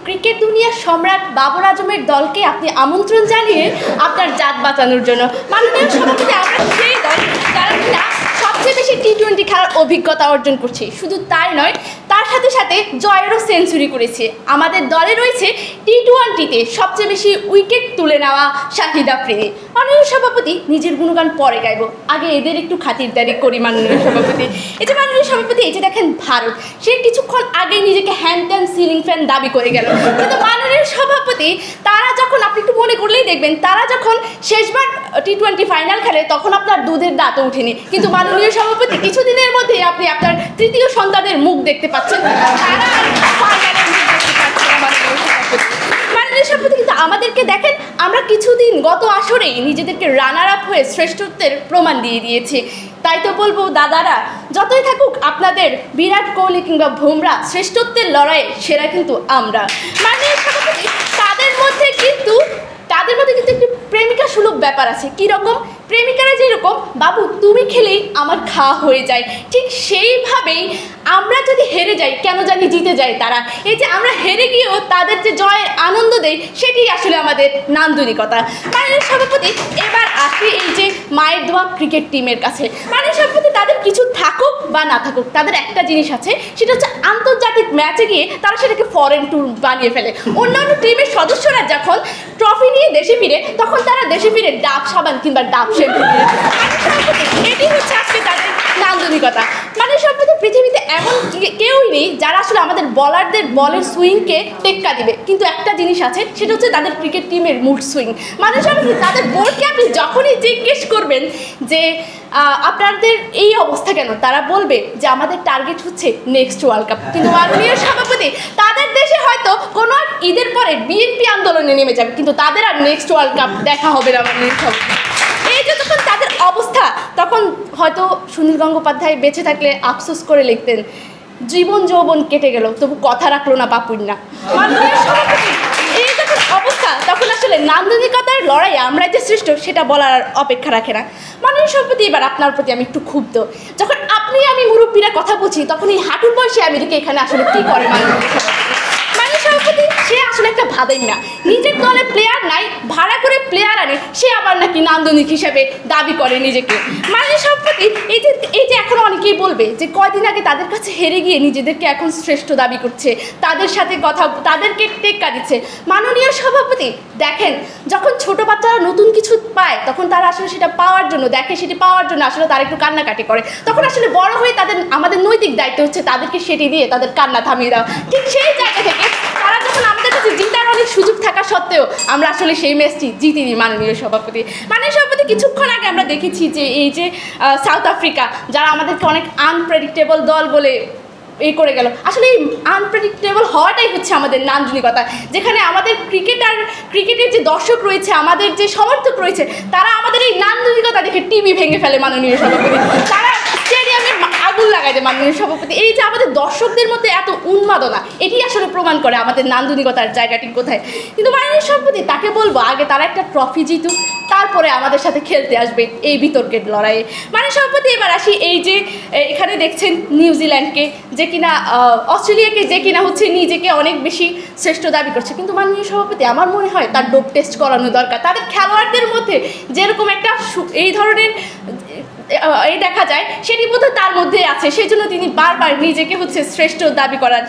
Cricket দুনিয়ার সম্রাট বাবর আজমের দলকে আপনি আমন্ত্রণ জানিয়ে আপনার জাত বাঁচানোর জন্য। মাননীয় সভাপতি, আমরা সেই দল যারা কিনা সবচেয়ে বেশি টি-20 খেলার অভিজ্ঞতা অর্জন করছে। শুধু তাই নয়, তার সাথে সাথে জয়েরও সেঞ্চুরি করেছে। আমাদের দলে রয়েছে টি-20তে সবচেয়ে বেশি উইকেট তুলে নেওয়া শাহিদ আফ্রিদি। মাননীয় সভাপতি, নিজের গুণগান পরে গাইব, আগে এদের একটু খাতিরদারি করি। মাননীয় সভাপতি, মাননীয় সভাপতি, এই যে দেখেন ভারত, সে কিছুক্ষণ আগে নিজেকে হ্যান্ড সিলিং ফ্যান দাবি করে গেল। কিন্তু মাননীয় সভাপতি, তারা যখন, আপনি একটু মনে করলেই দেখবেন, তারা যখন শেষবার টি-20 ফাইনাল খেলে তখন আপনার দুধের দাঁতও উঠেনি। কিন্তু মাননীয় সভাপতি, কিছুদিনের মধ্যে আপনি আপনার তৃতীয় সন্তানের মুখ দেখতে পাচ্ছেন, তারা ফাইনালের মুখ দেখতে পাচ্ছেন। মাননীয় সভাপতি, কিন্তু আমাদেরকে দেখেন, আমরা কিছুদিন গত আসরেই নিজেদেরকে রানার আপ হয়ে শ্রেষ্ঠত্বের প্রমাণ দিয়ে দিয়েছি। তাই তো বলবো দাদারা, যতই থাকুক আপনাদের বিরাট কোহলি কিংবা বুমরা, শ্রেষ্ঠত্বের লড়াইয়ে সেরা কিন্তু আমরা। মাননীয় সভাপতি, তাদের মধ্যে কিন্তু একটি প্রেমিকা সুলভ ব্যাপার আছে। কীরকম? প্রেমিকারা যেরকম বাবু তুমি খেলেই আমার খাওয়া হয়ে যায়, ঠিক সেইভাবেই আমরা যদি হেরে যাই কেন জানি জিতে যায় তারা। এই যে আমরা হেরে গিয়েও তাদের যে জয়ের আনন্দ দেয়, সেটি আসলে আমাদের নান্দনিকতা। মাননীয় সভাপতি, এবার আসি এই যে মায়ের দোয়া ক্রিকেট টিমের কাছে। মাননীয় সভাপতি, তাদের কিছু থাকুক বা না থাকুক, তাদের একটা জিনিস আছে, সেটা হচ্ছে আন্তর্জাতিক ম্যাচে গিয়ে তারা সেটাকে ফরেন ট্যুর বানিয়ে ফেলে। অন্যান্য টিমের সদস্যরা যখন ট্রফি নিয়ে দেশে ফিরে, তখন তারা দেশে ফিরে ডাব সাবান কিংবা ডাব শ্যাম্পু দিয়ে। এটি হচ্ছে আজকে তাদের নান্দনিকতা। মাননীয় সভাপতি, পৃথিবীতে এমন কেউই নেই যারা আসলে আমাদের বলারদের বলের সুইংকে টেক্কা দিবে, কিন্তু একটা জিনিস আছে, সেটা হচ্ছে তাদের ক্রিকেট টিমের মুড সুইং। মাননীয় সভাপতি, তাদের বোর্ডকে আপনি যখনই জিজ্ঞেস করবেন যে আপনাদের এই অবস্থা কেন, তারা বলবে যে আমাদের টার্গেট হচ্ছে নেক্সট ওয়ার্ল্ড কাপ। কিন্তু মাননীয় সভাপতি, তাদের দেশে হয়তো কোনো ঈদের পরে বিএনপি আন্দোলনে নেমে যাবে, কিন্তু তাদের আর নেক্সট ওয়ার্ল্ড কাপ দেখা হবে না। মাননীয় সভাপতি, এই যে যখন তাদের অবস্থা, তখন হয়তো সুনীল গঙ্গোপাধ্যায় বেঁচে থাকলে আফসোস করে লিখতেন, জীবন যৌবন কেটে গেল তবু কথা রাখলো না বাপুন্না। মাননীয় সভাপতি, এই যখন অবস্থা, তখন আসলে নান্দনিকতার লড়াই আমরা যে শ্রেষ্ঠ সেটা বলার অপেক্ষা রাখে না। মাননীয় সভাপতি, এবার আপনার প্রতি আমি একটু ক্ষুব্ধ। যখন আপনি আমি মুরব্বীরা কথা বলছি, তখন এই হাঁটুর বয়সে আমেরিকা এখানে আসলে কী করে? মাননীয় সভাপতি, সে আসলে একটা ভাবেন না, নিজের দলে প্লেয়ার নাই, ভাড়া করে প্লেয়ার আনে, সে আবার নাকি নান্দনিক হিসেবে দাবি করে নিজেকে। মাননীয় সভাপতি, এই যে এখন অনেকেই বলবে যে কয়দিন আগে তাদের কাছে হেরে গিয়ে নিজেদেরকে এখন শ্রেষ্ঠ দাবি করছে, তাদের সাথে কথা, তাদেরকে টেক্কা দিচ্ছে। মাননীয় সভাপতি, দেখেন, যখন ছোট বাচ্চারা নতুন কিছু পায়, তখন তারা আসলে সেটা পাওয়ার জন্য দেখে, সেটি পাওয়ার জন্য আসলে তারা একটু কান্নাকাটি করে। তখন আসলে বড় হয়ে আমাদের নৈতিক দায়িত্ব হচ্ছে তাদেরকে সেটি দিয়ে তাদের কান্না থামিয়ে দেওয়া। ঠিক সেই জায়গা থেকে তারা যখন আমাদের কাছে জিতার অনেক সুযোগ থাকা সত্ত্বেও আমরা আসলে সেই ম্যাচটি জিতিনি। মাননীয় সভাপতি, কিছুক্ষণ আগে আমরা দেখেছি যে এই যে সাউথ আফ্রিকা, যারা আমাদেরকে অনেক আনপ্রেডিক্টেবল দল বলে করে গেল, আসলে এই আনপ্রেডিক্টেবল হওয়াটাই হচ্ছে আমাদের নান্দনিকতা। যেখানে আমাদের ক্রিকেটের যে দর্শক রয়েছে, আমাদের যে সমর্থক রয়েছে, তারা আমাদের এই নান্দনিকতা দেখে টিভি ভেঙে ফেলে। মাননীয় সভাপতি, তারা স্টেডিয়ামে আগুন লাগায় দেয়। মাননীয় সভাপতি, এই যে আমাদের দর্শকদের মধ্যে এত উন্মাদনা, এটি আসলে প্রমাণ করে আমাদের নান্দনিকতার জায়গাটি কোথায়। কিন্তু মাননীয় সভাপতি, তাকে বলবো আগে তারা একটা ট্রফি জিতুক, তারপরে আমাদের সাথে খেলতে আসবে এই বিতর্কের লড়াইয়ে। মাননীয় সভাপতি, এবার আসি এই যে এখানে দেখছেন নিউজিল্যান্ডকে, যে কিনা অস্ট্রেলিয়াকে, যে কিনা হচ্ছে নিজেকে অনেক বেশি শ্রেষ্ঠ দাবি করছে। কিন্তু মাননীয় সভাপতি, আমার মনে হয় তার ডোপ টেস্ট করানো দরকার। তাদের খেলোয়াড়দের মধ্যে যেরকম একটা এই ধরনের এই দেখা যায়, সেটি বোধহয় তার মধ্যে আছে, সেই জন্য তিনি বারবার নিজেকে হচ্ছে শ্রেষ্ঠ দাবি করার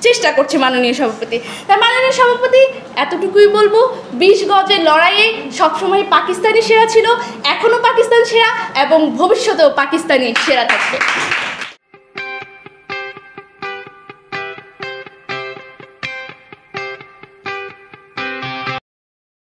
চেষ্টা করছে। মাননীয় সভাপতি, তাই মাননীয় সভাপতি, এতটুকুই বলবো, 20 গজের লড়াইয়ে সবসময় পাকিস্তানি সেরা ছিল, এখনও পাকিস্তান সেরা এবং ভবিষ্যতেও পাকিস্তানি সেরা থাকবে।